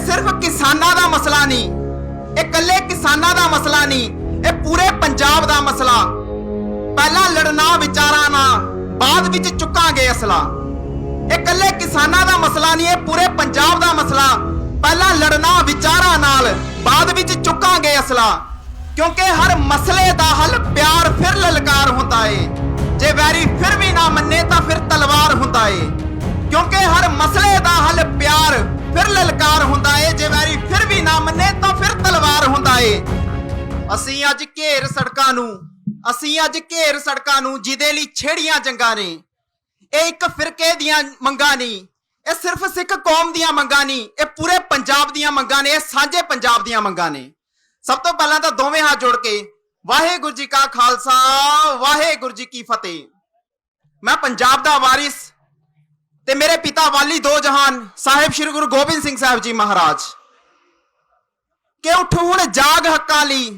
सिर्फ किसानां दा मसला नहीं, ये कल्ले किसानां दा मसला नहीं, ये पूरे पंजाब दा मसला। पहला लड़ना विचारां ना, बाद विच चुकांगे असला। ये कल्ले किसानां दा मसला नहीं, ये पूरे पंजाब दा मसला। पहला लड़ना विचारां नाल, बाद विच चुकांगे असला। क्योंकि हर मसले दा हल प्यार फिर ललकार हुंदा है, जे वैरी फिर भी ना मन्ने तां फिर तलवार हुंदा है। क्योंकि हर मसले दा हल प्यार फिर ललकार हुंदा है, जे वैरी फिर भी ना मन्ने तां फिर तलवार हुंदा है। असीं अज घेर सड़कां नूं, असीं अज घेर सड़कां नूं जिहदे लई छेड़ियां जंगां ने। ਇਹ ਇੱਕ ਫਿਰਕੇ ਦੀਆਂ ਮੰਗਾਂ ਨਹੀਂ, ਇਹ ਸਿਰਫ ਸਿੱਖ ਕੌਮ ਦੀਆਂ ਮੰਗਾਂ ਨਹੀਂ, ਇਹ ਪੂਰੇ ਪੰਜਾਬ ਦੀਆਂ ਮੰਗਾਂ ਨੇ, ਇਹ ਸਾਂਝੇ ਪੰਜਾਬ ਦੀਆਂ ਮੰਗਾਂ ਨੇ। ਸਭ ਤੋਂ ਪਹਿਲਾਂ ਤਾਂ ਦੋਵੇਂ ਹੱਥ ਜੋੜ ਕੇ ਵਾਹਿਗੁਰੂ ਜੀ ਕਾ ਖਾਲਸਾ ਵਾਹਿਗੁਰੂ ਜੀ ਕੀ ਫਤਿਹ। ਮੈਂ ਪੰਜਾਬ ਦਾ ਵਾਰਿਸ ਤੇ ਮੇਰੇ ਪਿਤਾ ਵਾਲੀ ਦੋ ਜਹਾਨ ਸਾਹਿਬ ਸ੍ਰੀ ਗੁਰੂ ਗੋਬਿੰਦ ਸਿੰਘ ਸਾਹਿਬ ਜੀ ਮਹਾਰਾਜ ਕਿ ਉੱਠ ਹੁਣ ਜਾਗ ਹੱਕਾਂ ਲਈ,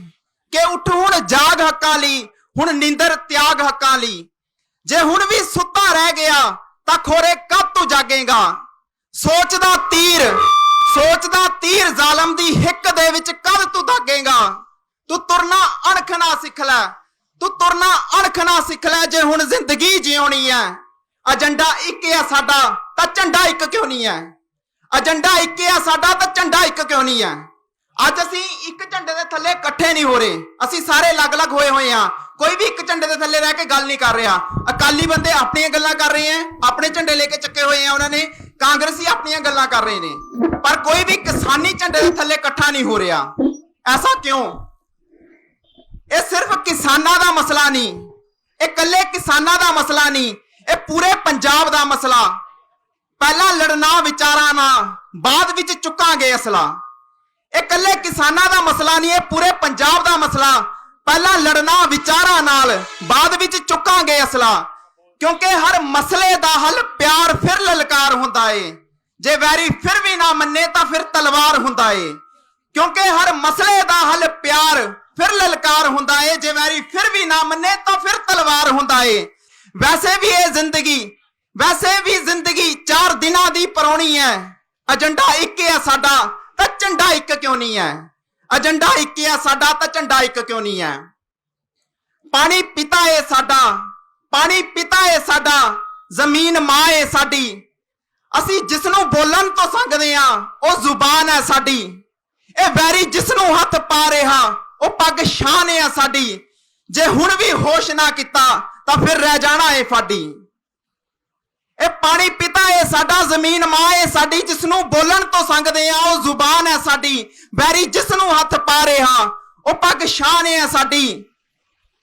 ਕਿ ਉੱਠ ਹੁਣ ਜਾਗ ਹੱਕਾਂ ਲਈ, ਹੁਣ ਨੀਂਦਰ ਤਿਆਗ ਹੱਕਾਂ ਲਈ। ਜੇ ਹੁਣ ਵੀ ਸੁੱਤਾ ਰਹਿ ਗਿਆ ਤਾਂ ਖੋਰੇ ਕਦ ਤੂੰ ਜਾਗੇਗਾ। ਸੋਚਦਾ ਤੀਰ ਜ਼ਾਲਮ ਦੀ ਹਿੱਕ ਦੇ ਵਿੱਚ ਕਦ ਤੂੰ ਦਾਗੇਗਾ। ਤੂੰ ਤੁਰਨਾ ਅਣਖ ਨਾ ਸਿੱਖ ਲੈ, ਤੂੰ ਤੁਰਨਾ ਅਣਖ ਨਾ ਸਿੱਖ ਲੈ, ਜੇ ਹੁਣ ਜ਼ਿੰਦਗੀ ਜਿਉਣੀ ਹੈ। ਏਜੰਡਾ ਇੱਕ ਹੈ ਸਾਡਾ ਤਾਂ ਝੰਡਾ ਇੱਕ ਕਿਉਂ ਨਹੀਂ ਹੈ। ਏਜੰਡਾ ਇੱਕ ਹੈ ਸਾਡਾ ਤਾਂ ਝੰਡਾ ਇੱਕ ਕਿਉਂ ਨਹੀਂ ਹੈ। ਅੱਜ ਅਸੀਂ ਇੱਕ ਝੰਡੇ ਦੇ ਥੱਲੇ ਇਕੱਠੇ ਨਹੀਂ ਹੋ ਰਹੇ, ਅਸੀਂ ਸਾਰੇ ਅਲੱਗ-ਅਲੱਗ ਹੋਏ ਹੋਏ ਆ। ਕੋਈ ਵੀ ਇੱਕ ਝੰਡੇ ਦੇ ਥੱਲੇ ਰਹਿ ਕੇ ਗੱਲ ਨਹੀਂ ਕਰ ਰਿਹਾ। ਅਕਾਲੀ ਬੰਦੇ ਆਪਣੀਆਂ ਗੱਲਾਂ ਕਰ ਰਹੇ ਆ, ਆਪਣੇ ਝੰਡੇ ਲੈ ਕੇ ਚੱਕੇ ਹੋਏ ਆ ਉਹਨਾਂ ਨੇ। ਕਾਂਗਰਸੀ ਆਪਣੀਆਂ ਗੱਲਾਂ ਕਰ ਰਹੇ ਨੇ, ਪਰ ਕੋਈ ਵੀ ਕਿਸਾਨੀ ਝੰਡੇ ਦੇ ਥੱਲੇ ਇਕੱਠਾ ਨਹੀਂ ਹੋ ਰਿਹਾ। ਐਸਾ ਕਿਉਂ? ਇਹ ਸਿਰਫ ਕਿਸਾਨਾਂ ਦਾ ਮਸਲਾ ਨਹੀਂ, ਇਹ ਕੱਲੇ ਕਿਸਾਨਾਂ ਦਾ ਮਸਲਾ ਨਹੀਂ, ਇਹ ਪੂਰੇ ਪੰਜਾਬ ਦਾ ਮਸਲਾ। ਪਹਿਲਾਂ ਲੜਨਾ ਵਿਚਾਰਾਂ ਨਾ, ਬਾਅਦ ਵਿੱਚ ਚੁੱਕਾਂਗੇ ਅਸਲਾ। ਇਹ ਕੱਲੇ ਕਿਸਾਨਾਂ ਦਾ ਮਸਲਾ ਨਹੀਂ, ਇਹ ਪੂਰੇ ਪੰਜਾਬ ਦਾ ਮਸਲਾ। ਪਹਿਲਾਂ ਲੜਨਾ ਵਿਚਾਰਾਂ ਨਾਲ, ਬਾਅਦ ਵਿੱਚ ਚੁੱਕਾਂਗੇ ਅਸਲਾ। ਕਿਉਂਕਿ ਹਰ ਮਸਲੇ ਦਾ ਹੱਲ ਪਿਆਰ ਫਿਰ ਲਲਕਾਰ ਹੁੰਦਾ ਏ, ਜੇ ਵੈਰੀ ਫਿਰ ਵੀ ਨਾ ਮੰਨੇ ਤਾਂ ਫਿਰ ਤਲਵਾਰ ਹੁੰਦਾ ਏ। ਕਿਉਂਕਿ ਹਰ ਮਸਲੇ ਦਾ ਹੱਲ ਪਿਆਰ ਫਿਰ ਲਲਕਾਰ ਹੁੰਦਾ ਏ, ਜੇ ਵੈਰੀ ਫਿਰ ਵੀ ਨਾ ਮੰਨੇ ਤਾਂ ਫਿਰ ਤਲਵਾਰ ਹੁੰਦਾ ਏ। ਵੈਸੇ ਵੀ ਜ਼ਿੰਦਗੀ 4 ਦਿਨਾਂ ਦੀ ਪਰੌਣੀ ਹੈ। ਏਜੰਡਾ ਇੱਕ ਹੈ ਸਾਡਾ ਤਾਂ ਝੰਡਾ ਇੱਕ ਕਿਉਂ ਨਹੀਂ ਹੈ। ਏਜੰਡਾ ਇੱਕ ਹੈ ਸਾਡਾ ਤਾਂ ਝੰਡਾ ਇੱਕ ਕਿਉਂ ਨਹੀਂ ਹੈ। ਪਾਣੀ ਪਿਤਾ ਏ ਸਾਡਾ, ਪਾਣੀ ਪਿਤਾ ਏ ਸਾਡਾ, ਜ਼ਮੀਨ ਮਾਂ ਏ ਸਾਡੀ। ਅਸੀਂ ਜਿਸ ਨੂੰ ਬੋਲਣ ਤੋਂ ਸੰਗਦੇ ਆ ਉਹ ਜ਼ੁਬਾਨ ਹੈ ਸਾਡੀ। ਇਹ ਵੈਰੀ ਜਿਸ ਨੂੰ ਹੱਥ ਪਾ ਰਿਹਾ ਉਹ ਪੱਗ ਸ਼ਾਨ ਹੈ ਸਾਡੀ। ਜੇ ਹੁਣ ਵੀ ਹੋਸ਼ ਨਾ ਕੀਤਾ ਤਾਂ ਫਿਰ ਰਹਿ ਜਾਣਾ ਏ ਫਾਡੀ। ਇਹ ਪਾਣੀ ਪਿਤਾ ਏ ਸਾਡਾ, ਜ਼ਮੀਨ ਮਾਂ ਏ ਸਾਡੀ। ਜਿਸ ਨੂੰ ਬੋਲਣ ਤੋਂ ਸੰਗਦੇ ਆ ਉਹ ਜ਼ੁਬਾਨ ਹੈ ਸਾਡੀ। ਵੈਰੀ ਜਿਸ ਨੂੰ ਹੱਥ ਪਾ ਰਿਹਾ ਉਹ ਪੱਗ ਸ਼ਾਨ ਹੈ ਸਾਡੀ।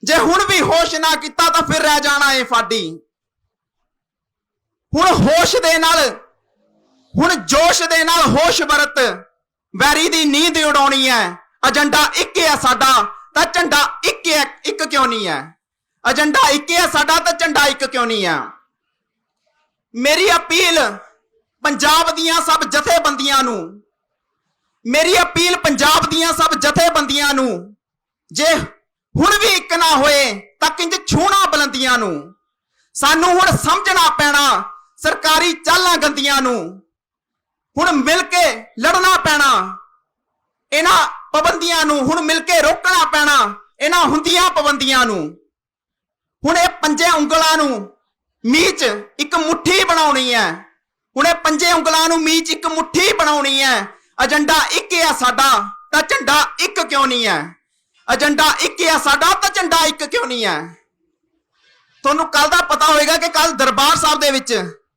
ਜੇ ਹੁਣ ਵੀ ਹੋਸ਼ ਨਾ ਕੀਤਾ ਤਾਂ ਫਿਰ ਰਹਿ ਜਾਣਾ ਏ ਫਾਡੀ। ਹੁਣ ਹੋਸ਼ ਦੇ ਨਾਲ, ਹੁਣ ਜੋਸ਼ ਦੇ ਨਾਲ ਹੋਸ਼ ਵਰਤ, ਵੈਰੀ ਦੀ ਨੀਂਦ ਉਡਾਉਣੀ ਹੈ। ਏਜੰਡਾ ਇੱਕ ਹੈ ਸਾਡਾ ਤਾਂ ਝੰਡਾ ਇੱਕ ਕਿਉਂ ਨਹੀਂ ਹੈ। ਏਜੰਡਾ ਇੱਕ ਹੈ ਸਾਡਾ ਤਾਂ ਝੰਡਾ ਇੱਕ ਕਿਉਂ ਨਹੀਂ ਹੈ। ਮੇਰੀ ਅਪੀਲ ਪੰਜਾਬ ਦੀਆਂ ਸਭ ਜਥੇਬੰਦੀਆਂ ਨੂੰ, ਮੇਰੀ ਅਪੀਲ ਪੰਜਾਬ ਦੀਆਂ ਸਭ ਜਥੇਬੰਦੀਆਂ ਨੂੰ, ਜੇ ਹੁਣ ਵੀ ਇੱਕ ਨਾ ਹੋਏ ਤਾਂ ਕਿੰਜ ਛੂਣਾ ਬੁਲੰਦੀਆਂ ਨੂੰ। ਸਾਨੂੰ ਹੁਣ ਸਮਝਣਾ ਪੈਣਾ ਸਰਕਾਰੀ ਚਾਲਾਂ ਗੰਦੀਆਂ ਨੂੰ। ਹੁਣ ਮਿਲ ਕੇ ਲੜਨਾ ਪੈਣਾ ਇਹਨਾਂ ਪਾਬੰਦੀਆਂ ਨੂੰ। ਹੁਣ ਮਿਲ ਕੇ ਰੋਕਣਾ ਪੈਣਾ ਇਹਨਾਂ ਹੁੰਦੀਆਂ ਪਾਬੰਦੀਆਂ ਨੂੰ। ਹੁਣ ਇਹ ਪੰਜੇ ਉਂਗਲਾਂ ਨੂੰ ਮੀਚ ਇੱਕ ਮੁੱਠੀ ਬਣਾਉਣੀ ਹੈ। ਹੁਣ ਇਹ ਪੰਜੇ ਉਂਗਲਾਂ ਨੂੰ ਮੀਚ ਇੱਕ ਮੁੱਠੀ ਬਣਾਉਣੀ ਹੈ। ਏਜੰਡਾ ਇੱਕ ਹੈ ਸਾਡਾ ਤਾਂ ਝੰਡਾ ਇੱਕ ਕਿਉਂ ਨਹੀਂ ਹੈ। ਏਜੰਡਾ ਇੱਕ ਹੈ ਸਾਡਾ ਤਾਂ ਝੰਡਾ ਇੱਕ ਕਿਉਂ ਨਹੀਂ ਹੈ। ਤੁਹਾਨੂੰ ਕੱਲ ਦਾ ਪਤਾ ਹੋਵੇਗਾ ਕਿ ਕੱਲ ਦਰਬਾਰ ਸਾਹਿਬ ਦੇ ਵਿੱਚ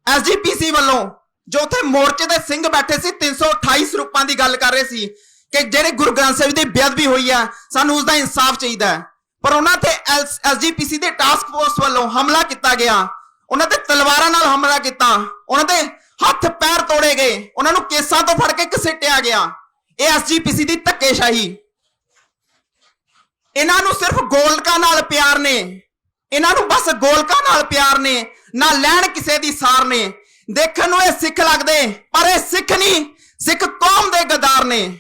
SGPC ਵੱਲੋਂ ਜੋ ਉੱਥੇ ਮੋਰਚੇ ਦੇ ਸਿੰਘ ਬੈਠੇ ਸੀ 328 ਸਰੂਪਾਂ ਦੀ ਗੱਲ ਕਰ ਰਹੇ ਸੀ ਕਿ ਜਿਹੜੇ ਗੁਰੂ ਗ੍ਰੰਥ ਸਾਹਿਬ ਦੀ ਬੇਅਦਬੀ ਹੋਈ ਹੈ, ਸਾਨੂੰ ਉਸ ਦਾ ਇਨਸਾਫ ਚਾਹੀਦਾ ਹੈ। ਪਰ ਉਹਨਾਂ ਤੇ SGPC ਦੇ ਟਾਸਕ ਫੋਰਸ ਵੱਲੋਂ ਹਮਲਾ ਕੀਤਾ ਗਿਆ, ਉਹਨਾਂ ਤੇ ਤਲਵਾਰਾਂ ਨਾਲ ਹਮਲਾ ਕੀਤਾ, ਉਹਨਾਂ ਦੇ ਹੱਥ ਪੈਰ ਤੋੜੇ ਗਏ, ਉਹਨਾਂ ਨੂੰ ਕੇਸਾਂ ਤੋਂ ਫੜ ਕੇ ਘਸੀਟਿਆ ਗਿਆ। ਇਹ SGPC ਦੀ ਧੱਕੇਸ਼ਾਹੀ। ਇਹਨਾਂ ਨੂੰ ਸਿਰਫ ਗੋਲਕਾਂ ਨਾਲ ਪਿਆਰ ਨੇ, ਇਹਨਾਂ ਨੂੰ ਬਸ ਗੋਲਕਾਂ ਨਾਲ ਪਿਆਰ ਨੇ, ਨਾ ਲੈਣ ਕਿਸੇ ਦੀ ਸਾਰ ਨੇ। ਦੇਖਣ ਨੂੰ ਇਹ ਸਿੱਖ ਲੱਗਦੇ ਪਰ ਇਹ ਸਿੱਖ ਨਹੀਂ, ਸਿੱਖ ਕੌਮ ਦੇ ਗਦਾਰ ਨੇ।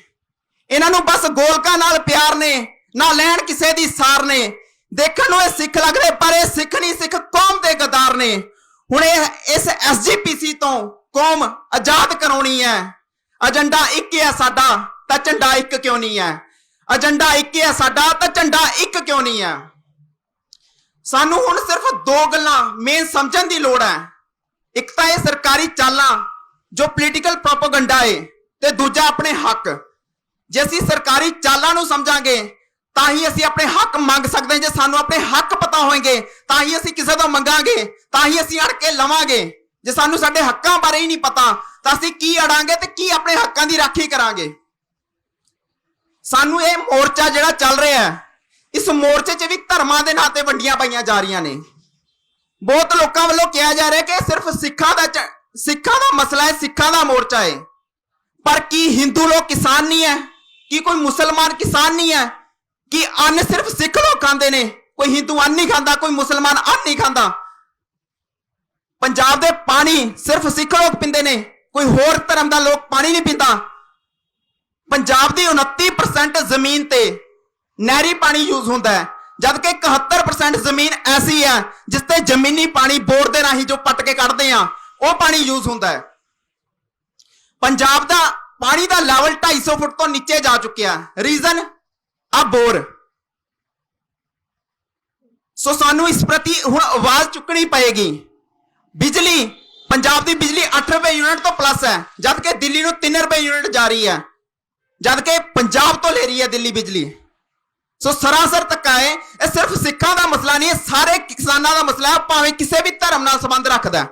ਇਹਨਾਂ ਨੂੰ ਬਸ ਗੋਲਕਾਂ ਨਾਲ ਪਿਆਰ ਨੇ, ਨਾ ਲੈਣ ਕਿਸੇ ਦੀ ਸਾਰ ਨੇ। ਦੇਖਣ ਨੂੰ ਇਹ ਸਿੱਖ ਲੱਗਦੇ ਪਰ ਇਹ ਸਿੱਖ ਨਹੀਂ, ਸਿੱਖ ਕੌਮ ਦੇ ਗਦਾਰ ਨੇ। ਹੁਣ ਇਹ ਇਸ SGPC ਤੋਂ ਕੌਮ ਆਜ਼ਾਦ ਕਰਾਉਣੀ ਹੈ। ਏਜੰਡਾ ਇੱਕ ਹੈ ਸਾਡਾ ਤਾਂ ਝੰਡਾ ਇੱਕ ਕਿਉਂ ਨਹੀਂ ਹੈ? ਏਜੰਡਾ ਇੱਕ ਹੈ ਸਾਡਾ ਤਾਂ ਝੰਡਾ ਇੱਕ ਕਿਉਂ ਨਹੀਂ ਹੈ? ਸਾਨੂੰ ਹੁਣ ਸਿਰਫ ਦੋ ਗੱਲਾਂ ਮੇਨ ਸਮਝਣ ਦੀ ਲੋੜ ਹੈ। ਇੱਕ ਤਾਂ ਇਹ ਸਰਕਾਰੀ ਚਾਲਾਂ ਜੋ ਪੋਲੀਟੀਕਲ ਪ੍ਰੋਪੇਗੈਂਡਾ ਹੈ, ਤੇ ਦੂਜਾ ਆਪਣੇ ਹੱਕ। ਜੇ ਅਸੀਂ ਸਰਕਾਰੀ ਚਾਲਾਂ ਨੂੰ ਸਮਝਾਂਗੇ ਤਾਂ ਹੀ ਅਸੀਂ ਆਪਣੇ ਹੱਕ ਮੰਗ ਸਕਦੇ ਹਾਂ। ਜੇ ਸਾਨੂੰ ਆਪਣੇ ਹੱਕ ਪਤਾ ਹੋਣਗੇ ਤਾਂ ਹੀ ਅਸੀਂ ਕਿਸੇ ਤੋਂ ਮੰਗਾਂਗੇ, ਤਾਂ ਹੀ ਅਸੀਂ ਅੜ ਕੇ ਲਵਾਂਗੇ। ਜੇ ਸਾਨੂੰ ਸਾਡੇ ਹੱਕਾਂ ਬਾਰੇ ਹੀ ਨਹੀਂ ਪਤਾ ਤਾਂ ਅਸੀਂ ਕੀ ਅੜਾਂਗੇ ਤੇ ਕੀ ਆਪਣੇ ਹੱਕਾਂ ਦੀ ਰਾਖੀ ਕਰਾਂਗੇ? ਸਾਨੂੰ ਇਹ ਮੋਰਚਾ ਜਿਹੜਾ ਚੱਲ ਰਿਹਾ ਹੈ, ਇਸ ਮੋਰਚੇ 'ਚ ਵੀ ਧਰਮਾਂ ਦੇ ਨਾਂ ਤੇ ਵੰਡੀਆਂ ਪਾਈਆਂ ਜਾ ਰਹੀਆਂ ਨੇ। ਬਹੁਤ ਲੋਕਾਂ ਵੱਲੋਂ ਕਿਹਾ ਜਾ ਰਿਹਾ ਕਿ ਸਿਰਫ ਸਿੱਖਾਂ ਦਾ ਮਸਲਾ ਹੈ, ਸਿੱਖਾਂ ਦਾ ਮੋਰਚਾ ਹੈ। ਪਰ ਕੀ ਹਿੰਦੂ ਲੋਕ ਕਿਸਾਨ ਨਹੀਂ ਹੈ? ਕੀ ਕੋਈ ਮੁਸਲਮਾਨ ਕਿਸਾਨ ਨਹੀਂ ਹੈ? ਕਿ ਅੰਨ ਸਿਰਫ ਸਿੱਖ ਲੋਕ ਖਾਂਦੇ ਨੇ? ਕੋਈ ਹਿੰਦੂ ਅੰਨ ਨਹੀਂ ਖਾਂਦਾ, ਕੋਈ ਮੁਸਲਮਾਨ ਅੰਨ ਨਹੀਂ ਖਾਂਦਾ। ਪੰਜਾਬ ਦੇ ਪਾਣੀ ਸਿਰਫ ਸਿੱਖ ਲੋਕ ਪੀਂਦੇ ਨੇ, ਕੋਈ ਹੋਰ ਧਰਮ ਦਾ ਲੋਕ ਪਾਣੀ ਨਹੀਂ ਪੀਂਦਾ। ਪੰਜਾਬ ਦੀ 29% ਜ਼ਮੀਨ ਤੇ ਨਹਿਰੀ ਪਾਣੀ ਯੂਜ਼ ਹੁੰਦਾ ਹੈ, ਜਦਕਿ 71% ਜ਼ਮੀਨ ਐਸੀ ਹੈ ਜਿਸ ਤੇ ਜ਼ਮੀਨੀ ਪਾਣੀ ਬੋਰ ਦੇ ਰਾਹੀਂ ਜੋ ਪੱਟ ਕੇ ਕੱਢਦੇ ਆ ਉਹ ਪਾਣੀ ਯੂਜ਼ ਹੁੰਦਾ ਹੈ। ਪੰਜਾਬ ਦਾ ਪਾਣੀ ਦਾ ਲੈਵਲ 250 ਫੁੱਟ ਤੋਂ ਨੀਚੇ ਜਾ ਚੁੱਕਿਆ। ਰੀਜ਼ਨ ਆ ਬੋਰ। ਸੋ ਸਾਨੂੰ ਇਸ ਪ੍ਰਤੀ ਹੁਣ ਆਵਾਜ਼ ਚੁੱਕਣੀ ਪਏਗੀ। ਬਿਜਲੀ, ਪੰਜਾਬ ਦੀ ਬਿਜਲੀ 8 ਰੁਪਏ ਯੂਨਿਟ ਤੋਂ ਪਲੱਸ ਹੈ, ਜਦਕਿ ਦਿੱਲੀ ਨੂੰ 3 ਰੁਪਏ ਯੂਨਿਟ ਜਾ ਰਹੀ ਹੈ, ਜਦਕਿ ਪੰਜਾਬ ਤੋਂ ਲੈ ਰਹੀ ਹੈ ਦਿੱਲੀ ਬਿਜਲੀ। ਸੋ ਸਰਾਸਰ ਧੱਕਾ ਹੈ। ਇਹ ਸਿਰਫ ਸਿੱਖਾਂ ਦਾ ਮਸਲਾ ਨਹੀਂ, ਇਹ ਸਾਰੇ ਕਿਸਾਨਾਂ ਦਾ ਮਸਲਾ ਹੈ, ਭਾਵੇਂ ਕਿਸੇ ਵੀ ਧਰਮ ਨਾਲ ਸੰਬੰਧ ਰੱਖਦਾ।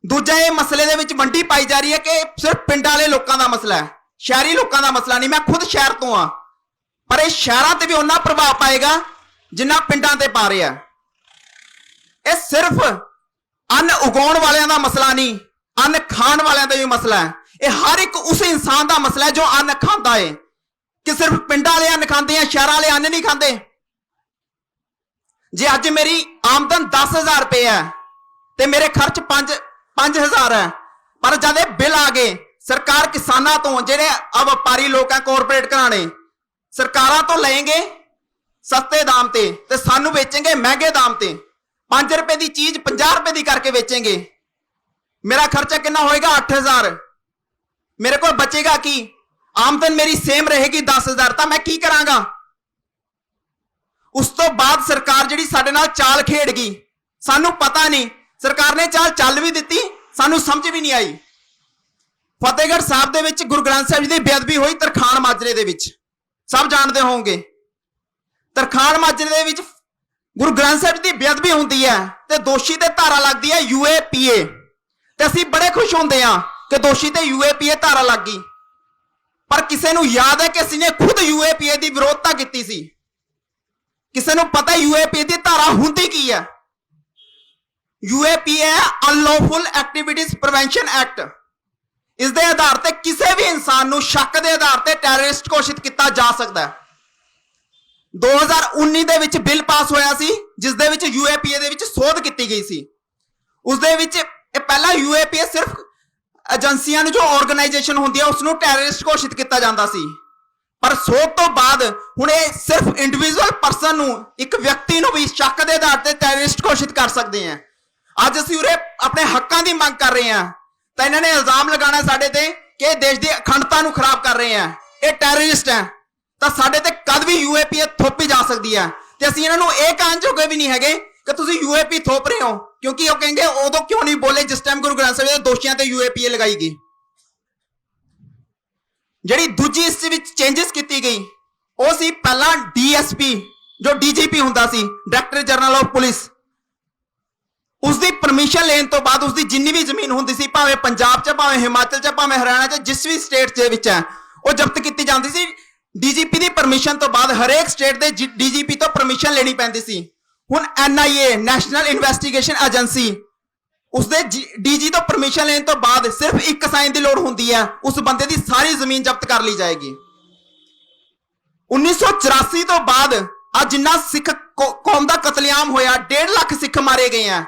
ਦੂਜਾ, ਇਹ ਮਸਲੇ ਦੇ ਵਿੱਚ ਵੰਡੀ ਪਾਈ ਜਾ ਰਹੀ ਹੈ ਕਿ ਸਿਰਫ ਪਿੰਡਾਂ ਵਾਲੇ ਲੋਕਾਂ ਦਾ ਮਸਲਾ ਹੈ, ਸ਼ਹਿਰੀ ਲੋਕਾਂ ਦਾ ਮਸਲਾ ਨਹੀਂ। ਮੈਂ ਖੁਦ ਸ਼ਹਿਰ ਤੋਂ ਆ, ਪਰ ਇਹ ਸ਼ਹਿਰਾਂ ਤੇ ਵੀ ਉਹਨਾਂ ਪ੍ਰਭਾਵ ਪਾਏਗਾ ਜਿੰਨਾ ਪਿੰਡਾਂ ਤੇ ਪਾ ਰਿਹਾ। ਇਹ ਸਿਰਫ ਅੰਨ ਉਗਾਉਣ ਵਾਲਿਆਂ ਦਾ ਮਸਲਾ ਨਹੀਂ, ਅੰਨ ਖਾਣ ਵਾਲਿਆਂ ਦਾ ਵੀ ਮਸਲਾ ਹੈ। ਇਹ ਹਰ ਇੱਕ ਉਸ ਇਨਸਾਨ ਦਾ ਮਸਲਾ ਹੈ ਜੋ ਅੰਨ ਖਾਂਦਾ ਹੈ। ਕਿ ਸਿਰਫ ਪਿੰਡਾਂ ਵਾਲੇ ਅੰਨ ਖਾਂਦੇ ਆ, ਸ਼ਹਿਰਾਂ ਵਾਲੇ ਅੰਨ ਨਹੀਂ ਖਾਂਦੇ? ਜੇ ਅੱਜ ਮੇਰੀ ਆਮਦਨ 10,000 ਰੁਪਏ ਹੈ ਤੇ ਮੇਰੇ ਖਰਚ 5,000 ਹੈ, ਪਰ ਜਦ ਇਹ ਬਿੱਲ ਆ ਗਏ ਸਰਕਾਰ ਕਿਸਾਨਾਂ ਤੋਂ, ਜਿਹੜੇ ਵਪਾਰੀ ਲੋਕ ਆ, ਕਾਰਪੋਰੇਟ ਘਰਾਣੇ, ਸਰਕਾਰਾਂ ਤੋਂ ਲਏਂਗੇ ਸਸਤੇ ਦਾਮ ਤੇ ਸਾਨੂੰ ਵੇਚेंगे ਮਹਿੰਗੇ ਦਾਮ ਤੇ। 5 ਰੁਪਏ ਦੀ ਚੀਜ਼ 50 ਰੁਪਏ ਦੀ ਕਰਕੇ ਵੇਚेंगे। ਮੇਰਾ ਖਰਚਾ ਕਿੰਨਾ ਹੋਏਗਾ? 8,000। ਮੇਰੇ ਕੋਲ ਬਚੇਗਾ ਕੀ? ਆਮਦਨ ਮੇਰੀ ਸੇਮ ਰਹੇਗੀ 10,000, ਤਾਂ ਮੈਂ ਕੀ ਕਰਾਂਗਾ? ਉਸ ਤੋਂ ਬਾਅਦ ਸਰਕਾਰ ਜਿਹੜੀ ਸਾਡੇ ਨਾਲ ਚਾਲ ਖੇਡ ਗਈ, ਸਾਨੂੰ ਪਤਾ ਨਹੀਂ। ਸਰਕਾਰ ਨੇ ਚਾਲ ਚੱਲ ਵੀ ਦਿੱਤੀ, ਸਾਨੂੰ ਸਮਝ ਵੀ ਨਹੀਂ ਆਈ। ਫਤਿਹਗੜ੍ਹ ਸਾਹਿਬ ਦੇ ਵਿੱਚ ਗੁਰੂ ਗ੍ਰੰਥ ਸਾਹਿਬ ਜੀ ਦੀ ਬੇਅਦਬੀ ਹੋਈ ਤਰਖਾਣ ਮਾਜਰੇ ਦੇ ਵਿੱਚ, ਸਭ ਜਾਣਦੇ ਹੋਵੋਗੇ। ਤਰਖਾਣ ਮਾਜਰੇ ਦੇ ਵਿੱਚ ਗੁਰੂ ਗ੍ਰੰਥ ਸਾਹਿਬ ਜੀ ਦੀ ਬੇਅਦਬੀ ਹੁੰਦੀ ਹੈ ਤੇ ਦੋਸ਼ੀ ਤੇ ਧਾਰਾ ਲੱਗਦੀ ਹੈ UAPA, ਤੇ ਅਸੀਂ ਬੜੇ ਖੁਸ਼ ਹੁੰਦੇ ਆ ਕਿ ਦੋਸ਼ੀ ਤੇ UAPA ਧਾਰਾ ਲੱਗ ਗਈ। ਪਰ ਕਿਸੇ ਨੂੰ ਯਾਦ ਹੈ ਕਿ ਅਸੀਂ ਨੇ ਖੁਦ UAPA ਦੀ ਵਿਰੋਧਤਾ ਕੀਤੀ ਸੀ? ਕਿਸੇ ਨੂੰ ਪਤਾ UAPA ਦੀ ਧਾਰਾ ਹੁੰਦੀ ਕੀ ਹੈ? UAPA ਹੈ ਅਨਲੌਫੁਲ ਐਕਟੀਵਿਟੀਜ਼ ਪ੍ਰੀਵੈਂਸ਼ਨ ਐਕਟ। ਇਸ ਦੇ ਆਧਾਰ ਤੇ ਕਿਸੇ ਵੀ ਇਨਸਾਨ ਨੂੰ ਸ਼ੱਕ ਦੇ ਆਧਾਰ ਤੇ ਟੈਰਰਿਸਟ ਘੋਸ਼ਿਤ ਕੀਤਾ ਜਾ ਸਕਦਾ ਹੈ। 2019 ਦੇ ਵਿੱਚ ਬਿੱਲ ਪਾਸ ਹੋਇਆ ਸੀ ਜਿਸ ਦੇ ਵਿੱਚ UAPA ਦੇ ਵਿੱਚ ਸੋਧ ਕੀਤੀ ਗਈ ਸੀ। ਉਸ ਦੇ ਵਿੱਚ ਇਹ ਪਹਿਲਾਂ UAPA ਸਿਰਫ ਏਜੰਸੀਆਂ ਨੂੰ, ਜੋ ਆਰਗੇਨਾਈਜੇਸ਼ਨ ਹੁੰਦੀ ਹੈ, ਉਸ ਨੂੰ ਟੈਰਰਿਸਟ ਘੋਸ਼ਿਤ ਕੀਤਾ ਜਾਂਦਾ ਸੀ। ਪਰ ਸੋਧ ਤੋਂ ਬਾਅਦ ਹੁਣ ਇਹ ਸਿਰਫ ਇੰਡੀਵਿਜੂਅਲ ਪਰਸਨ ਨੂੰ, ਇੱਕ ਵਿਅਕਤੀ ਨੂੰ ਵੀ ਸ਼ੱਕ ਦੇ ਆਧਾਰ ਤੇ ਟੈਰਰਿਸਟ ਘੋਸ਼ਿਤ ਕਰ ਸਕਦੇ ਹਾਂ। ਅੱਜ ਅਸੀਂ ਉਰੇ ਆਪਣੇ ਹੱਕਾਂ ਦੀ ਮੰਗ ਕਰ ਰਹੇ ਹਾਂ ਤਾਂ ਇਹਨਾਂ ਨੇ ਇਲਜ਼ਾਮ ਲਗਾਉਣਾ ਸਾਡੇ ਤੇ ਕਿ ਇਹ ਦੇਸ਼ ਦੀ ਅਖੰਡਤਾ ਨੂੰ ਖਰਾਬ ਕਰ ਰਹੇ ਆ, ਇਹ ਟੈਰਰਿਸਟ ਹੈ। ਤਾਂ ਸਾਡੇ ਤੇ ਕਦ ਵੀ UAPA ਥੋਪੀ ਜਾ ਸਕਦੀ ਹੈ ਤੇ ਅਸੀਂ ਇਹਨਾਂ ਨੂੰ ਇਹ ਕਹਿਣ ਜੋਗੇ ਵੀ ਨਹੀਂ ਹੈਗੇ ਕਿ ਤੁਸੀਂ UAPA ਥੋਪ ਰਹੇ ਹੋ, ਕਿਉਂਕਿ ਉਹ ਕਹਿੰਗੇ ਉਦੋਂ ਕਿਉਂ ਨਹੀਂ ਬੋਲੇ ਜਿਸ ਟਾਈਮ ਗੁਰੂ ਗ੍ਰੰਥ ਸਾਹਿਬ ਦੇ ਦੋਸ਼ੀਆਂ ਤੇ UAPA ਲਗਾਈ ਗਈ। ਜਿਹੜੀ ਦੂਜੀ ਇਸ ਵਿੱਚ ਚੇਂਜਸ ਕੀਤੀ ਗਈ ਉਹ ਸੀ ਪਹਿਲਾਂ DSP, ਜੋ DGP ਹੁੰਦਾ ਸੀ, ਡਾਇਰੈਕਟਰ ਜਨਰਲ ਆਫ ਪੁਲਿਸ, ਉਸ ਦੀ ਪਰਮਿਸ਼ਨ ਲੈਣ ਤੋਂ ਬਾਅਦ ਉਸਦੀ ਜਿੰਨੀ ਵੀ ਜ਼ਮੀਨ ਹੁੰਦੀ ਸੀ, ਭਾਵੇਂ ਪੰਜਾਬ 'ਚ, ਭਾਵੇਂ ਹਿਮਾਚਲ 'ਚ, ਭਾਵੇਂ ਹਰਿਆਣਾ 'ਚ, ਜਿਸ ਵੀ ਸਟੇਟ ਦੇ ਵਿੱਚ ਹੈ, ਉਹ ਜ਼ਬਤ ਕੀਤੀ ਜਾਂਦੀ ਸੀ। DGP ਦੀ ਪਰਮਿਸ਼ਨ ਤੋਂ ਬਾਅਦ ਹਰੇਕ ਸਟੇਟ ਦੇ DGP ਤੋਂ ਪਰਮਿਸ਼ਨ ਲੈਣੀ ਪੈਂਦੀ ਸੀ। ਹੁਣ NIA, ਨੈਸ਼ਨਲ ਇਨਵੈਸਟੀਗੇਸ਼ਨ ਏਜੰਸੀ, ਉਸਦੇ DG ਤੋਂ ਪਰਮਿਸ਼ਨ ਲੈਣ ਤੋਂ ਬਾਅਦ ਸਿਰਫ ਇੱਕ ਸਾਈਨ ਦੀ ਲੋੜ ਹੁੰਦੀ ਹੈ, ਉਸ ਬੰਦੇ ਦੀ ਸਾਰੀ ਜ਼ਮੀਨ ਜ਼ਬਤ ਕਰ ਲਈ ਜਾਏਗੀ। 1984 ਤੋਂ ਬਾਅਦ ਅੱਜ ਜਿੰਨਾ ਸਿੱਖ ਕੌਮ ਦਾ ਕਤਲੇਆਮ ਹੋਇਆ, 1.5 ਲੱਖ ਸਿੱਖ ਮਾਰੇ ਗਏ ਆ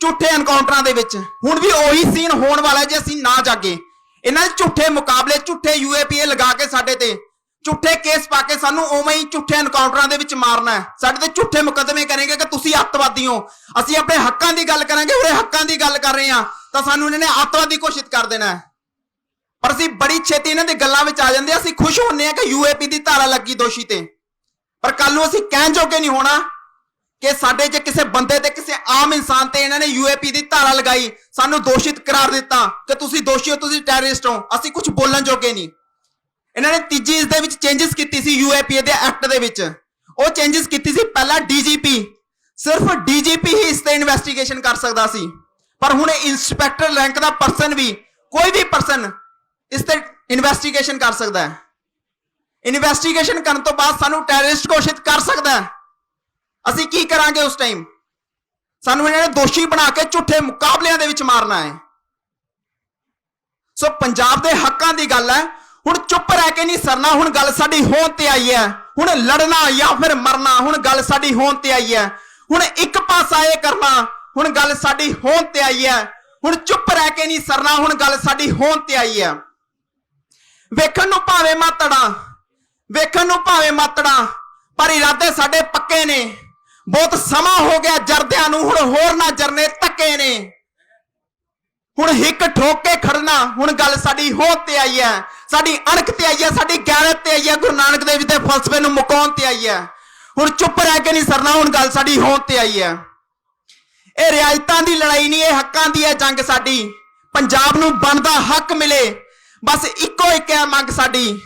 ਝੂਠੇ ਐਨਕਾਊਂਟਰਾਂ ਦੇ ਵਿੱਚ। ਹੁਣ ਵੀ ਉਹੀ ਸੀਨ ਹੋਣ ਵਾਲਾ ਜੇ ਅਸੀਂ ਨਾ ਜਾਗੇ। ਇਹਨਾਂ ਦੇ ਝੂਠੇ ਮੁਕਾਬਲੇ, ਝੂਠੇ UAPA ਲਗਾ ਕੇ ਸਾਡੇ ਤੇ ਝੂਠੇ ਕੇਸ ਪਾ ਕੇ ਸਾਨੂੰ ਉਵੇਂ ਹੀ ਝੂਠੇ ਐਨਕਾਊਂਟਰਾਂ ਦੇ ਵਿੱਚ ਮਾਰਨਾ ਹੈ। ਸਾਡੇ ਤੇ ਝੂਠੇ ਮੁਕੱਦਮੇ ਕਰਨਗੇ ਕਿ ਤੁਸੀਂ ਅੱਤਵਾਦੀ ਹੋ। ਅਸੀਂ ਆਪਣੇ ਹੱਕਾਂ ਦੀ ਗੱਲ ਕਰਾਂਗੇ, ਉਰੇ ਹੱਕਾਂ ਦੀ ਗੱਲ ਕਰ ਰਹੇ ਹਾਂ ਤਾਂ ਸਾਨੂੰ ਇਹਨਾਂ ਨੇ ਅੱਤਵਾਦੀ ਘੋਸ਼ਿਤ ਕਰ ਦੇਣਾ ਹੈ। ਪਰ ਅਸੀਂ ਬੜੀ ਛੇਤੀ ਇਹਨਾਂ ਦੀ ਗੱਲਾਂ ਵਿੱਚ ਆ ਜਾਂਦੇ ਆ। ਅਸੀਂ ਖੁਸ਼ ਹੁੰਦੇ ਆ ਕਿ ਯੂਏਪੀ ਦੀ ਧਾਰਾ ਲੱਗੀ ਦੋਸ਼ੀ ਤੇ, ਪਰ ਕੱਲ ਨੂੰ ਅਸੀਂ ਕਹਿਣ ਜੋਗੇ ਨਹੀਂ ਹੋਣਾ ਕਿ ਸਾਡੇ 'ਚ ਕਿਸੇ ਬੰਦੇ ਤੇ ਕਿਸੇ ਆਮ ਇਨਸਾਨ ਤੇ ਇਹਨਾਂ ਨੇ ਯੂਏਪੀ ਦੀ ਧਾਰਾ ਲਗਾਈ, ਸਾਨੂੰ ਦੋਸ਼ਿਤ ਕਰਾਰ ਦਿੱਤਾ ਕਿ ਤੁਸੀਂ ਦੋਸ਼ੀ ਹੋ, ਤੁਸੀਂ ਟੈਰਰਿਸਟ ਹੋ। ਅਸੀਂ ਕੁਝ ਬੋਲਣ ਜੋਗੇ ਨਹੀਂ। ਇਹਨਾਂ ਨੇ ਤੀਜੀ ਇਸ ਦੇ ਵਿੱਚ ਚੇਂਜਸ ਕੀਤੀ ਸੀ ਯੂਏਪੀ ਦੇ ਐਕਟ ਦੇ ਵਿੱਚ। ਉਹ ਚੇਂਜਸ ਕੀਤੀ ਸੀ, ਪਹਿਲਾਂ ਡੀਜੀਪੀ, ਸਿਰਫ ਡੀਜੀਪੀ ਹੀ ਇਸ ਤੇ ਇਨਵੈਸਟੀਗੇਸ਼ਨ ਕਰ ਸਕਦਾ ਸੀ, ਪਰ ਹੁਣ ਇੰਸਪੈਕਟਰ ਰੈਂਕ ਦਾ ਪਰਸਨ ਵੀ, ਕੋਈ ਵੀ ਪਰਸਨ ਇਸ ਤੇ ਇਨਵੈਸਟੀਗੇਸ਼ਨ ਕਰ ਸਕਦਾ ਹੈ। ਇਨਵੈਸਟੀਗੇਸ਼ਨ ਕਰਨ ਤੋਂ ਬਾਅਦ ਸਾਨੂੰ ਟੈਰਰਿਸਟ ਘੋਸ਼ਿਤ ਕਰ ਸਕਦਾ ਹੈ। ਅਸੀਂ ਕੀ ਕਰਾਂਗੇ ਉਸ ਟਾਈਮ? ਸਾਨੂੰ ਇਹਨਾਂ ਨੇ ਦੋਸ਼ੀ ਬਣਾ ਕੇ ਝੂਠੇ ਮੁਕਾਬਲਿਆਂ ਦੇ ਵਿੱਚ ਮਾਰਨਾ ਹੈ। ਸੋ ਪੰਜਾਬ ਦੇ ਹੱਕਾਂ ਦੀ ਗੱਲ ਹੈ, ਹੁਣ ਚੁੱਪ ਰਹਿ ਕੇ ਨਹੀਂ ਸਰਨਾ। ਹੁਣ ਗੱਲ ਸਾਡੀ ਹੋਂਦ ਤੇ ਆਈ ਹੈ। ਹੁਣ ਲੜਨਾ ਜਾਂ ਫਿਰ ਮਰਨਾ, ਹੁਣ ਗੱਲ ਸਾਡੀ ਹੋਂਦ ਤੇ ਆਈ ਹੈ। ਹੁਣ ਇੱਕ ਪਾਸਾ ਇਹ ਕਰਨਾ, ਹੁਣ ਗੱਲ ਸਾਡੀ ਹੋਂਦ ਤੇ ਆਈ ਹੈ। ਹੁਣ ਚੁੱਪ ਰਹਿ ਕੇ ਨਹੀਂ ਸਰਨਾ, ਹੁਣ ਗੱਲ ਸਾਡੀ ਹੋਂਦ ਤੇ ਆਈ ਹੈ। ਵੇਖਣ ਨੂੰ ਭਾਵੇਂ ਮਾਤੜਾ, ਵੇਖਣ ਨੂੰ ਭਾਵੇਂ ਮਾਤੜਾ, ਪਰ ਇਰਾਦੇ ਸਾਡੇ ਪੱਕੇ ਨੇ। ਬਹੁਤ ਸਮਾਂ ਹੋ ਗਿਆ ਜਰਦਿਆਂ ਨੂੰ, ਹੁਣ ਹੋਰ ਨਾ ਜਰਨੇ ਧੱਕੇ ਨੇ। ਹੁਣ ਹਿੱਕ ਠੋਕ ਕੇ ਖੜਨਾ, ਹੁਣ ਗੱਲ ਸਾਡੀ ਹੋਂਦ ਤੇ ਆਈ ਹੈ, ਸਾਡੀ ਅਣਖ ਤੇ ਆਈ ਹੈ, ਸਾਡੀ ਗੈਰਤ ਤੇ ਆਈ ਹੈ, ਗੁਰੂ ਨਾਨਕ ਦੇਵ ਜੀ ਦੇ ਫਲਸਫੇ ਨੂੰ ਮੁਕਾਉਣ ਤੇ ਆਈ ਹੈ। ਹੁਣ ਚੁੱਪ ਰਹਿ ਕੇ ਨਹੀਂ ਸਰਨਾ, ਹੁਣ ਗੱਲ ਸਾਡੀ ਹੋਂਦ ਤੇ ਆਈ ਹੈ। ਇਹ ਰਿਆਇਤਾਂ ਦੀ ਲੜਾਈ ਨਹੀਂ, ਇਹ ਹੱਕਾਂ ਦੀ ਹੈ ਜੰਗ ਸਾਡੀ। ਪੰਜਾਬ ਨੂੰ ਬਣਦਾ ਹੱਕ ਮਿਲੇ, ਬਸ ਇੱਕੋ ਇੱਕ ਹੈ ਮੰਗ ਸਾਡੀ।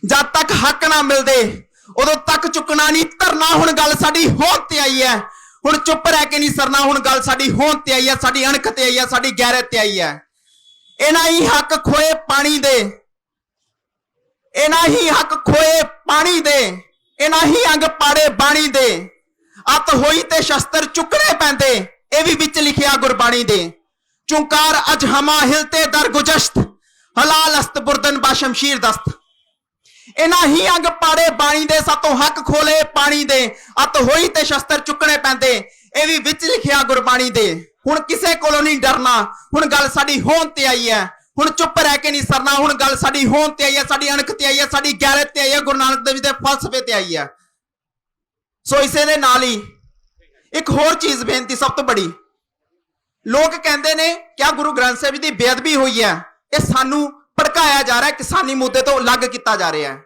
ਜਦ ਤੱਕ ਹੱਕ ਨਾ ਮਿਲਦੇ ਉਦੋਂ ਤੱਕ ਝੁਕਣਾ ਨਹੀਂ, ਧਰਨਾ। ਹੁਣ ਗੱਲ ਸਾਡੀ ਹੋਂਦ ਤੇ ਆਈ ਹੈ। ਹੁਣ ਚੁੱਪ ਰਹਿ ਕੇ ਨਹੀਂ ਸਰਨਾ, ਹੁਣ ਗੱਲ ਸਾਡੀ ਹੋਂਦ ਤੇ ਆਈ ਹੈ, ਸਾਡੀ ਅਣਖ ਤੇ ਆਈ ਹੈ, ਸਾਡੀ ਗੈਰਤ ਤੇ ਆਈ ਹੈ। ਇਹਨਾਂ ਹੀ ਹੱਕ ਖੋਏ ਪਾਣੀ ਦੇ, ਇਹਨਾਂ ਹੀ ਹੱਕ ਖੋਏ ਪਾਣੀ ਦੇ, ਇਹਨਾਂ ਹੀ ਅੰਗ ਪਾੜੇ ਬਾਣੀ ਦੇ। ਅੱਤ ਹੋਈ ਤੇ ਸ਼ਸਤਰ ਚੁੱਕਣੇ ਪੈਂਦੇ, ਇਹ ਵੀ ਵਿੱਚ ਲਿਖਿਆ ਗੁਰਬਾਣੀ ਦੇ। ਚੁੰਕਾਰ ਅਜ ਹਮਾ ਹਿਲਤੇ ਦਰ ਗੁਜਸ਼ਤ, ਹਲਾਲ ਅਸਤ ਬੁਰਦਨ ਬਾ ਸ਼ਮਸ਼ੀਰ ਦਸਤ। ਇਹਨਾਂ ਹੀ ਅੰਗ ਪਾੜੇ ਬਾਣੀ ਦੇ, ਸਾਤੋਂ ਹੱਕ ਖੋਲੇ ਪਾਣੀ ਦੇ। ਅੱਤ ਹੋਈ ਤੇ ਸ਼ਸਤਰ ਚੁੱਕਣੇ ਪੈਂਦੇ, ਇਹ ਵੀ ਵਿੱਚ ਲਿਖਿਆ ਗੁਰਬਾਣੀ ਦੇ। ਹੁਣ ਕਿਸੇ ਕੋਲੋਂ ਨਹੀਂ ਡਰਨਾ, ਹੁਣ ਗੱਲ ਸਾਡੀ ਹੋਂਦ ਤੇ ਆਈ ਹੈ। ਹੁਣ ਚੁੱਪ ਰਹਿ ਕੇ ਨਹੀਂ ਸਰਨਾ, ਹੁਣ ਗੱਲ ਸਾਡੀ ਹੋਂਦ ਤੇ ਆਈ ਹੈ, ਸਾਡੀ ਅਣਖ ਤੇ ਆਈ ਹੈ, ਸਾਡੀ ਗੈਰਤ ਤੇ ਆਈ ਹੈ, ਗੁਰੂ ਨਾਨਕ ਦੇਵ ਜੀ ਦੇ ਫਲਸਫੇ ਤੇ ਆਈ ਹੈ। ਸੋ ਇਸੇ ਦੇ ਨਾਲ ਹੀ ਇੱਕ ਹੋਰ ਚੀਜ਼ ਬੇਨਤੀ, ਸਭ ਤੋਂ ਬੜੀ, ਲੋਕ ਕਹਿੰਦੇ ਨੇ ਕਿ ਗੁਰੂ ਗ੍ਰੰਥ ਸਾਹਿਬ ਜੀ ਦੀ ਬੇਅਦਬੀ ਹੋਈ ਹੈ, ਇਹ ਸਾਨੂੰ ਭੜਕਾਇਆ ਜਾ ਰਿਹਾ, ਕਿਸਾਨੀ ਮੁੱਦੇ ਤੋਂ ਅਲੱਗ ਕੀਤਾ ਜਾ ਰਿਹਾ ਹੈ।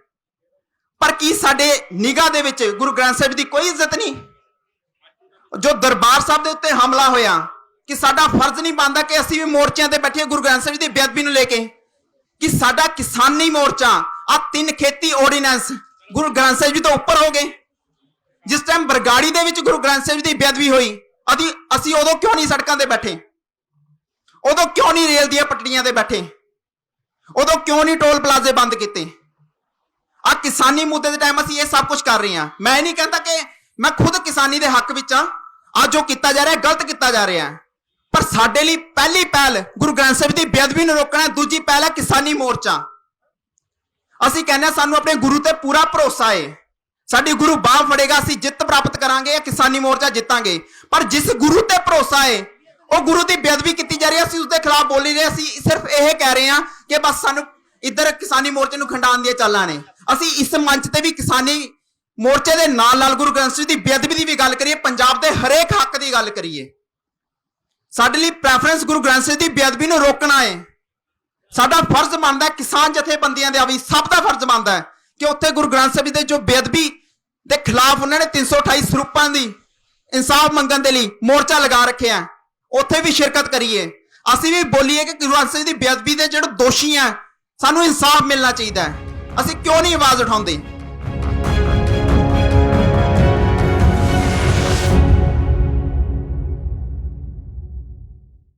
ਪਰ ਕੀ ਸਾਡੇ ਨਿਗਾਹ ਦੇ ਵਿੱਚ ਗੁਰੂ ਗ੍ਰੰਥ ਸਾਹਿਬ ਦੀ ਕੋਈ ਇੱਜ਼ਤ ਨਹੀਂ? ਜੋ ਦਰਬਾਰ ਸਾਹਿਬ ਦੇ ਉੱਤੇ ਹਮਲਾ ਹੋਇਆ, ਕਿ ਸਾਡਾ ਫਰਜ਼ ਨਹੀਂ ਬਣਦਾ ਕਿ ਅਸੀਂ ਵੀ ਮੋਰਚਿਆਂ ਤੇ ਬੈਠੀਏ ਗੁਰੂ ਗ੍ਰੰਥ ਸਾਹਿਬ ਦੀ ਬੇਅਦਬੀ ਨੂੰ ਲੈ ਕੇ? ਕਿ ਸਾਡਾ ਕਿਸਾਨੀ ਮੋਰਚਾ, ਆ 3 ਖੇਤੀ ਆਰਡੀਨੈਂਸ ਗੁਰੂ ਗ੍ਰੰਥ ਸਾਹਿਬ ਜੀ ਤੋਂ ਉੱਪਰ ਹੋ ਗਏ? ਜਿਸ ਟਾਈਮ ਬਰਗਾੜੀ ਦੇ ਵਿੱਚ ਗੁਰੂ ਗ੍ਰੰਥ ਸਾਹਿਬ ਜੀ ਦੀ ਬੇਅਦਬੀ ਹੋਈ, ਅਸੀਂ ਉਦੋਂ ਕਿਉਂ ਨਹੀਂ ਸੜਕਾਂ ਤੇ ਬੈਠੇ? ਉਦੋਂ ਕਿਉਂ ਨਹੀਂ ਰੇਲ ਦੀਆਂ ਪਟੜੀਆਂ ਤੇ ਬੈਠੇ? ਉਦੋਂ ਕਿਉਂ ਨਹੀਂ ਟੋਲ ਪਲਾਜ਼ੇ ਬੰਦ ਕੀਤੇ? ਆ ਕਿਸਾਨੀ ਮੁੱਦੇ ਦੇ ਟਾਈਮ ਅਸੀਂ ਇਹ ਸਭ ਕੁਝ ਕਰ ਰਹੇ ਹਾਂ। ਮੈਂ ਨਹੀਂ ਕਹਿੰਦਾ ਕਿ ਮੈਂ ਖੁਦ ਕਿਸਾਨੀ ਦੇ ਹੱਕ ਵਿੱਚ ਆ, ਅੱਜ ਜੋ ਕੀਤਾ ਜਾ ਰਿਹਾ ਗਲਤ ਕੀਤਾ ਜਾ ਰਿਹਾ, ਪਰ ਸਾਡੇ ਲਈ ਪਹਿਲੀ ਪਹਿਲ ਗੁਰੂ ਗ੍ਰੰਥ ਸਾਹਿਬ ਦੀ ਬੇਅਦਬੀ ਨੂੰ ਰੋਕਣਾ, ਦੂਜੀ ਪਹਿਲ ਹੈ ਕਿਸਾਨੀ ਮੋਰਚਾ। ਅਸੀਂ ਕਹਿੰਦੇ ਸਾਨੂੰ ਆਪਣੇ ਗੁਰੂ ਤੇ ਪੂਰਾ ਭਰੋਸਾ ਹੈ, ਸਾਡੀ ਗੁਰੂ ਬਾਹ ਫੜੇਗਾ, ਅਸੀਂ ਜਿੱਤ ਪ੍ਰਾਪਤ ਕਰਾਂਗੇ, ਜਾਂ ਕਿਸਾਨੀ ਮੋਰਚਾ ਜਿੱਤਾਂਗੇ। ਪਰ ਜਿਸ ਗੁਰੂ ਤੇ ਭਰੋਸਾ ਹੈ, ਉਹ ਗੁਰੂ ਦੀ ਬੇਅਦਬੀ ਕੀਤੀ ਜਾ ਰਹੀ ਹੈ, ਅਸੀਂ ਉਸ ਦੇ ਖਿਲਾਫ ਬੋਲ ਨਹੀਂ ਰਹੇ। ਅਸੀਂ ਸਿਰਫ ਇਹ ਕਹਿ ਰਹੇ ਹਾਂ ਕਿ ਬਸ ਸਾਨੂੰ ਇੱਧਰ ਕਿਸਾਨੀ ਮੋਰਚੇ ਨੂੰ ਖੰਡਾਉਣ ਦੀਆਂ ਚਾਲਾਂ ਨੇ। ਅਸੀਂ ਇਸ ਮੰਚ ਤੇ ਵੀ ਕਿਸਾਨੀ ਮੋਰਚੇ ਦੇ ਨਾਲ ਨਾਲ ਗੁਰੂ ਗ੍ਰੰਥ ਸਾਹਿਬ ਦੀ ਬੇਅਦਬੀ ਦੀ ਵੀ ਗੱਲ ਕਰੀਏ, ਪੰਜਾਬ ਦੇ ਹਰੇਕ ਹੱਕ ਦੀ ਗੱਲ ਕਰੀਏ। ਸਾਡੇ ਲਈ ਪ੍ਰੈਫਰੈਂਸ ਗੁਰੂ ਗ੍ਰੰਥ ਸਾਹਿਬ ਦੀ ਬੇਅਦਬੀ ਨੂੰ ਰੋਕਣਾ ਹੈ। ਸਾਡਾ ਫਰਜ਼ ਬਣਦਾ, ਕਿਸਾਨ ਜਥੇਬੰਦੀਆਂ ਦਾ ਵੀ ਸਭ ਦਾ ਫਰਜ਼ ਬਣਦਾ ਕਿ ਉੱਥੇ ਗੁਰੂ ਗ੍ਰੰਥ ਸਾਹਿਬ ਦੇ ਜੋ ਬੇਅਦਬੀ ਦੇ ਖਿਲਾਫ ਉਹਨਾਂ ਨੇ 328 ਸਰੂਪਾਂ ਦੀ ਇਨਸਾਫ ਮੰਗਣ ਦੇ ਲਈ ਮੋਰਚਾ ਲਗਾ ਰੱਖਿਆ, ਉੱਥੇ ਵੀ ਸ਼ਿਰਕਤ ਕਰੀਏ। ਅਸੀਂ ਵੀ ਬੋਲੀਏ ਕਿ ਗੁਰੂ ਗ੍ਰੰਥ ਸਾਹਿਬ ਦੀ ਬੇਅਦਬੀ ਦੇ ਜਿਹੜੇ ਦੋਸ਼ੀ ਆ, ਸਾਨੂੰ ਇਨਸਾਫ ਮਿਲਣਾ ਚਾਹੀਦਾ ਹੈ। ਅਸੀਂ ਕਿਉਂ ਨਹੀਂ ਆਵਾਜ਼ ਉਠਾਉਂਦੇ?